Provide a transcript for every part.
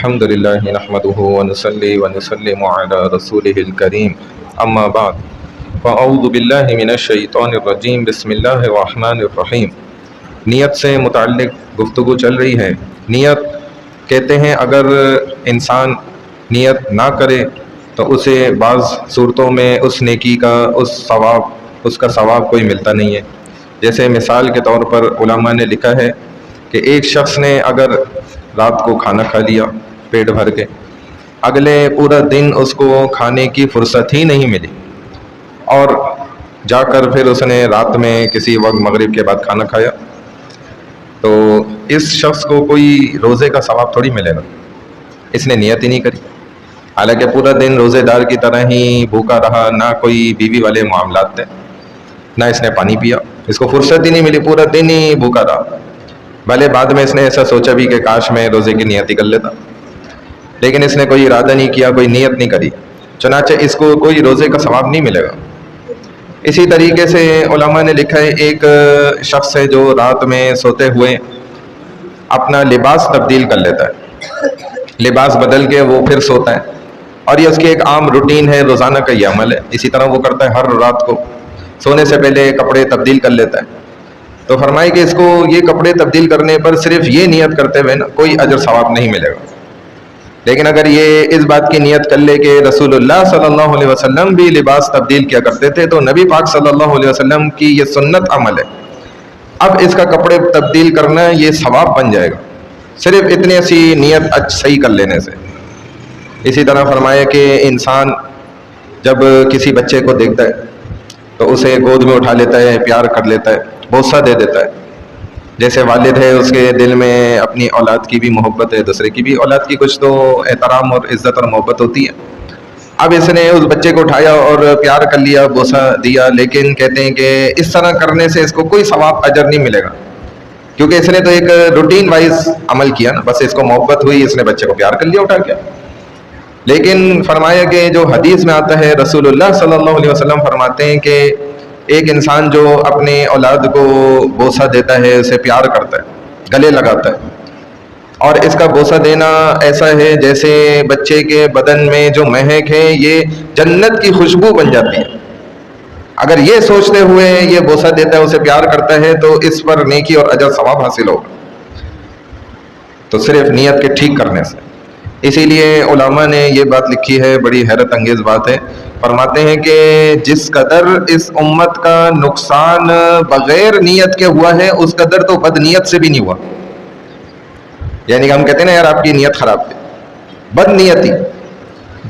الحمد لله نحمده ونصلي ونسلم على رسوله الكريم اما بعد فاعوذ بالله من الشیطان الرجیم بسم اللہ الرحمن الرحیم۔ نیت سے متعلق گفتگو چل رہی ہے۔ نیت کہتے ہیں اگر انسان نیت نہ کرے تو اسے بعض صورتوں میں اس نیکی کا اس کا ثواب کوئی ملتا نہیں ہے۔ جیسے مثال کے طور پر علماء نے لکھا ہے کہ ایک شخص نے اگر رات کو کھانا کھا لیا پیٹ بھر کے، اگلے پورا دن اس کو کھانے کی فرصت ہی نہیں ملی، اور جا کر پھر اس نے رات میں کسی وقت مغرب کے بعد کھانا کھایا، تو اس شخص کو کوئی روزے کا ثواب تھوڑی ملے گا، اس نے نیت ہی نہیں کری۔ حالانکہ پورا دن روزے دار کی طرح ہی بھوکا رہا، نہ کوئی بیوی والے معاملات تھے، نہ اس نے پانی پیا، اس کو فرصت ہی نہیں ملی، پورا دن ہی بھوکا رہا۔ بھلے بعد میں اس نے ایسا سوچا بھی کہ کاش میں روزے کی نیت ہی کر لیتا، لیکن اس نے کوئی ارادہ نہیں کیا، کوئی نیت نہیں کری، چنانچہ اس کو کوئی روزے کا ثواب نہیں ملے گا۔ اسی طریقے سے علماء نے لکھا ہے ایک شخص ہے جو رات میں سوتے ہوئے اپنا لباس تبدیل کر لیتا ہے، لباس بدل کے وہ پھر سوتا ہے، اور یہ اس کی ایک عام روٹین ہے، روزانہ کا یہ عمل ہے، اسی طرح وہ کرتا ہے، ہر رات کو سونے سے پہلے کپڑے تبدیل کر لیتا ہے۔ تو فرمائے کہ اس کو یہ کپڑے تبدیل کرنے پر صرف یہ نیت کرتے ہوئے نا کوئی اجر ثواب نہیں ملے گا، لیکن اگر یہ اس بات کی نیت کر لے کہ رسول اللہ صلی اللہ علیہ وسلم بھی لباس تبدیل کیا کرتے تھے، تو نبی پاک صلی اللہ علیہ وسلم کی یہ سنت عمل ہے، اب اس کا کپڑے تبدیل کرنا یہ ثواب بن جائے گا، صرف اتنی سی نیت صحیح کر لینے سے۔ اسی طرح فرمایا کہ انسان جب کسی بچے کو دیکھتا ہے تو اسے گود میں اٹھا لیتا ہے، پیار کر لیتا ہے، بوسہ دے دیتا ہے، جیسے والد ہے اس کے دل میں اپنی اولاد کی بھی محبت ہے، دوسرے کی بھی اولاد کی کچھ تو احترام اور عزت اور محبت ہوتی ہے۔ اب اس نے اس بچے کو اٹھایا اور پیار کر لیا، بوسہ دیا، لیکن کہتے ہیں کہ اس طرح کرنے سے اس کو کوئی ثواب اجر نہیں ملے گا، کیونکہ اس نے تو ایک روٹین وائز عمل کیا نا، بس اس کو محبت ہوئی، اس نے بچے کو پیار کر لیا اٹھا کے۔ لیکن فرمایا کہ جو حدیث میں آتا ہے، رسول اللہ صلی اللہ علیہ وسلم فرماتے ہیں کہ ایک انسان جو اپنے اولاد کو بوسہ دیتا ہے، اسے پیار کرتا ہے، گلے لگاتا ہے، اور اس کا بوسہ دینا ایسا ہے جیسے بچے کے بدن میں جو مہک ہے یہ جنت کی خوشبو بن جاتی ہے۔ اگر یہ سوچتے ہوئے یہ بوسہ دیتا ہے، اسے پیار کرتا ہے، تو اس پر نیکی اور اجر ثواب حاصل ہوگا، تو صرف نیت کے ٹھیک کرنے سے۔ اسی لیے علماء نے یہ بات لکھی ہے، بڑی حیرت انگیز بات ہے، فرماتے ہیں کہ جس قدر اس امت کا نقصان بغیر نیت کے ہوا ہے، اس قدر تو بد نیت سے بھی نہیں ہوا۔ یعنی کہ ہم کہتے ہیں نا یار آپ کی نیت خراب تھی، بد نیتی،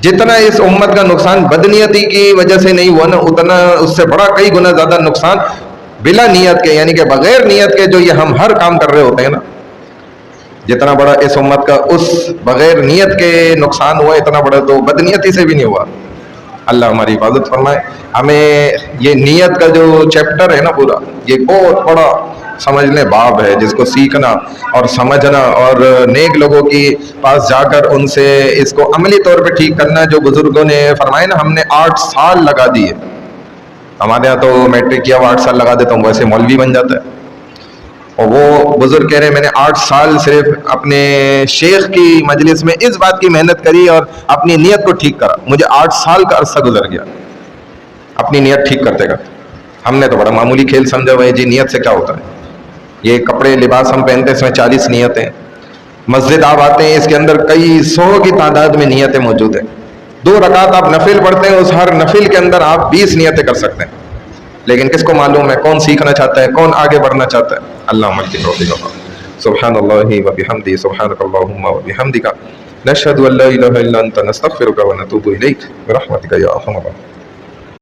جتنا اس امت کا نقصان بد نیتی کی وجہ سے نہیں ہوا نا، اتنا اس سے بڑا کئی گنا زیادہ نقصان بلا نیت کے، یعنی کہ بغیر نیت کے جو یہ ہم ہر کام کر رہے ہوتے ہیں نا، جتنا بڑا اس امت کا اس بغیر نیت کے نقصان ہوا، اتنا بڑا تو بد نیتی سے بھی نہیں ہوا۔ اللہ ہماری حفاظت فرمائے۔ ہمیں یہ نیت کا جو چیپٹر ہے نا پورا، یہ بہت بڑا سمجھ لیں باب ہے، جس کو سیکھنا اور سمجھنا اور نیک لوگوں کی پاس جا کر ان سے اس کو عملی طور پہ ٹھیک کرنا۔ جو بزرگوں نے فرمائے نا، ہم نے 8 سال لگا دیے، ہمارے یہاں تو میٹرک کیا ہوا 8 سال لگا دیتا ہوں، ویسے مولوی بن جاتا ہے، اور وہ بزرگ کہہ رہے ہیں میں نے 8 سال صرف اپنے شیخ کی مجلس میں اس بات کی محنت کری اور اپنی نیت کو ٹھیک کرا، مجھے 8 سال کا عرصہ گزر گیا اپنی نیت ٹھیک کرتے کرتے۔ ہم نے تو بڑا معمولی کھیل سمجھا ہوا ہے جی، نیت سے کیا ہوتا ہے، یہ کپڑے لباس ہم پہنتے ہیں، اس میں 40 نیتیں، مسجد آپ آتے ہیں اس کے اندر کئی 100 کی تعداد میں نیتیں موجود ہیں، 2 رکعت آپ نفل پڑھتے ہیں، اس ہر نفل کے اندر آپ 20 نیتیں کر سکتے ہیں، لیکن کس کو معلوم ہے کون سیکھنا چاہتا ہے، کون آگے بڑھنا چاہتا ہے۔ اللہ عمل کی توفیق عطا۔ سبحان اللہ و بحمدہ، سبحانک اللہم و بحمدک، نشہد ان لا الہ الا انت، نستغفرک و نتوب الیک، برحمتک یا ارحم الراحمین۔